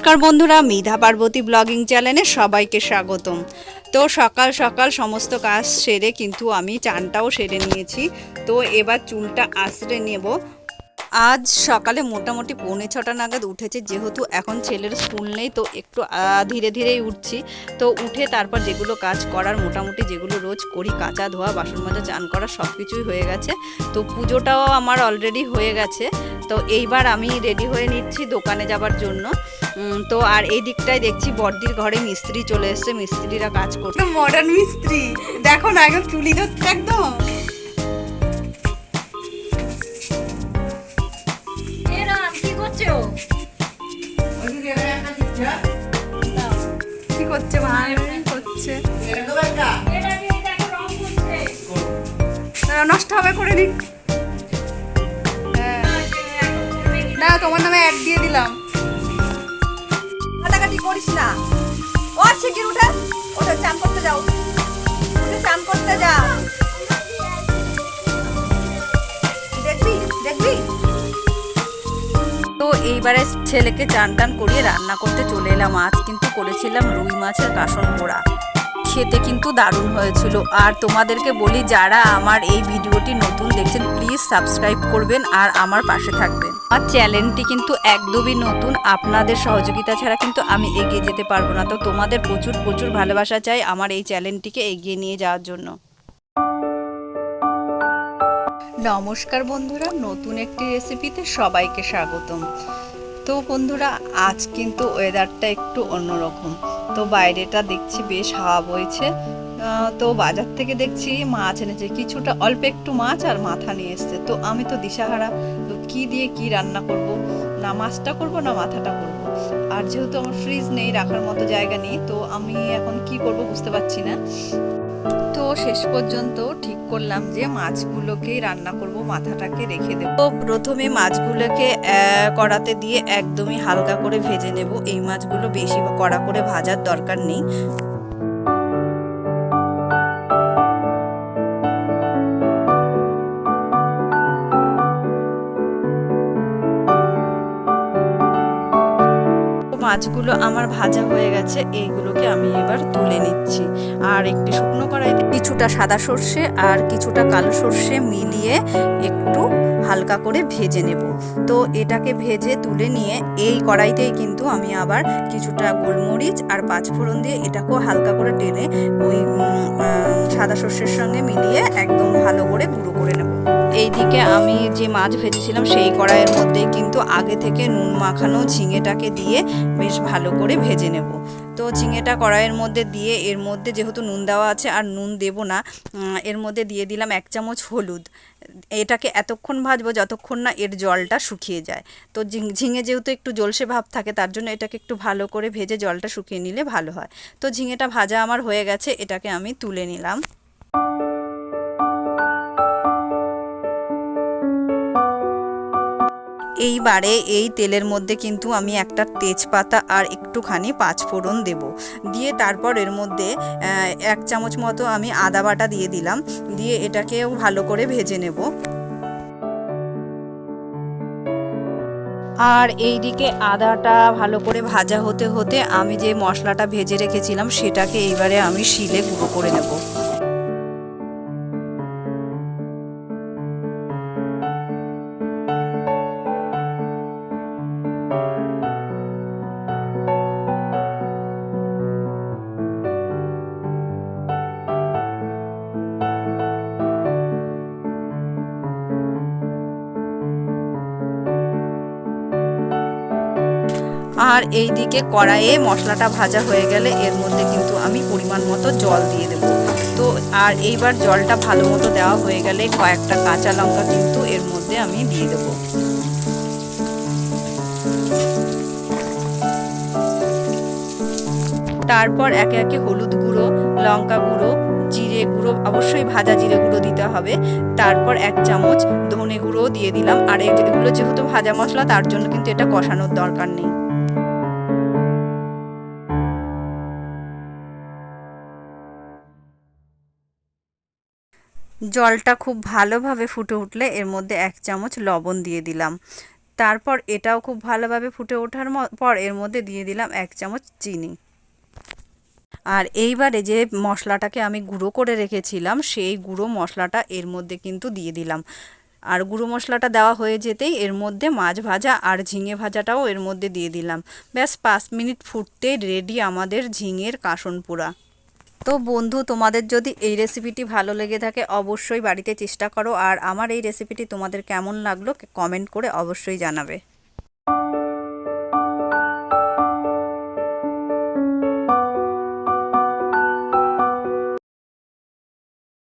নমস্কার বন্ধুরা, মিধা পার্বতী ব্লগিং চ্যানেলে সবাইকে স্বাগতম। তো সকাল সকাল সমস্ত কাজ সেরে কিন্তু আমি চানটাও সেরে নিয়েছি। তো এবার চুলটা আঁচড়ে নেব। আজ সকালে মোটামুটি 5:45 নাগাদ উঠেছে, যেহেতু এখন ছেলের স্কুল নেই তো একটু ধীরে ধীরেই উঠছি। তো উঠে তারপর যেগুলো কাজ করার মোটামুটি যেগুলো রোজ করি, কাচা ধোয়া বাসন মাজা চান করা সব কিছুই হয়ে গেছে। তো পুজোটাও আমার অলরেডি হয়ে গেছে। তো এইবার আমি রেডি হয়ে নিচ্ছি দোকানে যাবার জন্য। তো আর এই দিকটায় দেখছি বড়দির ঘরে মিস্ত্রি চলে এসছে, মিস্ত্রিরা কাজ করছে। মডার্ন মিস্ত্রি দেখো না, একদম চুলি ধরছে একদম। কি করছে ভাই? হচ্ছে নষ্ট হবে, করে নিক। না, তোমার নামে অ্যাড দিয়ে দিলাম। কাটাকাটি করিস না। ও শিগগির উঠে ওটা চান করতে যাও, উঠে চান করতে যা। দেখবি দেখবি। তো এইবারে ছেলেকে চান টান করিয়ে রান্না করতে চলে এলাম। আজ কিন্তু করেছিলাম রুই মাছের কাসন পোড়া, খেতে কিন্তু দারুণ হয়েছিল। আর তোমাদেরকে বলি, যারা আমার এই ভিডিওটি নতুন দেখছেন প্লিজ সাবস্ক্রাইব করবেন আর আমার পাশে থাকবেন। আর চ্যানেলটি কিন্তু একদমই নতুন, আপনাদের সহযোগিতা ছাড়া কিন্তু আমি এগিয়ে যেতে পারবো না। তো তোমাদের প্রচুর প্রচুর ভালোবাসা চাই আমার এই চ্যানেলটিকে এগিয়ে নিয়ে যাওয়ার জন্য। নমস্কার বন্ধুরা, নতুন একটি রেসিপিতে সবাইকে স্বাগতম। তো বন্ধুরা, আজ কিন্তু ওয়েদারটা একটু অন্যরকম। তো বাইরেটা দেখছি বেশ হাওয়া বইছে। তো বাজার থেকে দেখছি মাছ এনেছে, কিছুটা অল্প একটু মাছ আর মাথা নিয়ে এসছে। তো আমি তো দিশাহারা, তো কি দিয়ে কি রান্না করব, না মাছটা করব না মাথাটা করব। আর যেহেতু আমার ফ্রিজ নেই, রাখার মতো জায়গা নেই, তো আমি এখন কি করব বুঝতে পারছি না। তো শেষ পর্যন্ত ঠিক করলাম যে মাছগুলোকেই রান্না করব, মাথাটাকে রেখে দেব। তো প্রথমে মাছগুলোকে কড়াতে দিয়ে একদমই হালকা করে ভেজে নেব। এই মাছগুলো বেশি কড়া করে ভাজার দরকার নেই। মাছগুলো আমার ভাজা হয়ে গেছে, এইগুলোকে আমি এবার তুলে নিচ্ছি। আর একটি শুকনো কড়াইতে কিছুটা সাদা সর্ষে আর কিছুটা কালো সর্ষে মিলিয়ে একটু হালকা করে ভেজে নেব। তো এটাকে ভেজে তুলে নিয়ে এই কড়াইতেই কিন্তু আমি আবার কিছুটা গোলমরিচ আর পাঁচফোড়ন দিয়ে এটাকেও হালকা করে টেনে ওই সাদা সর্ষের সঙ্গে মিলিয়ে একদম ভালো করে গুঁড়ো করে নেব। এইদিকে আমি যে মাছ ভেজেছিলাম সেই কড়াইয়ের মধ্যেই কিন্তু আগে থেকে নুন মাখানো ঝিঙেটাকে দিয়ে বেশ ভালো করে ভেজে নেব। তো ঝিঙেটা কড়াইয়ের মধ্যে দিয়ে এর মধ্যে যেহেতু নুন দেওয়া আছে আর নুন দেব না, এর মধ্যে দিয়ে দিলাম 1 চামচ হলুদ। এটাকে এতক্ষণ ভাজবো যতক্ষণ না এর জলটা শুকিয়ে যায়। তো ঝিঙে যেহেতু একটু জলসে ভাব থাকে, তার জন্য এটাকে একটু ভালো করে ভেজে জলটা শুকিয়ে নিলে ভালো হয়। তো ঝিঙেটা ভাজা আমার হয়ে গেছে, এটাকে আমি তুলে নিলাম। এইবারে এই তেলের মধ্যে কিন্তু আমি একটা তেজপাতা আর একটুখানি পাঁচফোড়ন দেব। দিয়ে তারপর এর মধ্যে 1 চামচ মতো আমি আদা বাটা দিয়ে দিলাম। দিয়ে এটাকেও ভালো করে ভেজে নেব। আর এইদিকে আদাটা ভালো করে ভাজা হতে হতে আমি যে মশলাটা ভেজে রেখেছিলাম সেটাকে এইবারে আমি শিলে গুঁড়ো করে নেব। আর এই দিকে কড়াইয়ে মশলাটা ভাজা হয়ে গেলে এর মধ্যে কিন্তু আমি পরিমাণ মতো জল দিয়ে দেব। তো আর এইবার জলটা ভালো মতো দেওয়া হয়ে গেলে কয়েকটা কাঁচা লঙ্কা কিন্তু এর মধ্যে আমি দিয়ে দেব। তারপর একে একে হলুদ গুঁড়ো, লঙ্কা গুঁড়ো, জিরে গুঁড়ো, অবশ্যই ভাজা জিরে গুঁড়ো দিতে হবে। তারপর 1 চামচ ধনে গুঁড়োও দিয়ে দিলাম। আর এগুলো যেহেতু ভাজা মশলা, তার জন্য কিন্তু এটা কষানোর দরকার নেই। জলটা খুব ভালোভাবে ফুটে উঠলে এর মধ্যে 1 চামচ লবণ দিয়ে দিলাম। তারপর এটাও খুব ভালোভাবে ফুটে ওঠার পর এর মধ্যে দিয়ে দিলাম 1 চামচ চিনি। আর এইবারে যে মশলাটাকে আমি গুঁড়ো করে রেখেছিলাম সেই গুঁড়ো মশলাটা এর মধ্যে কিন্তু দিয়ে দিলাম। আর গুঁড়ো মশলাটা দেওয়া হয়ে যেতেই এর মধ্যে মাছ ভাজা আর ঝিঙে ভাজাটাও এর মধ্যে দিয়ে দিলাম। ব্যাস 5 মিনিট ফুটতেই রেডি আমাদের ঝিঙের কাসন পোড়া। তো বন্ধু, তোমাদের যদি এই রেসিপিটি ভালো লেগে থাকে অবশ্যই বাড়িতে চেষ্টা করো, আর আমার এই রেসিপিটি তোমাদের কেমন লাগলো কমেন্ট করে অবশ্যই জানাবে।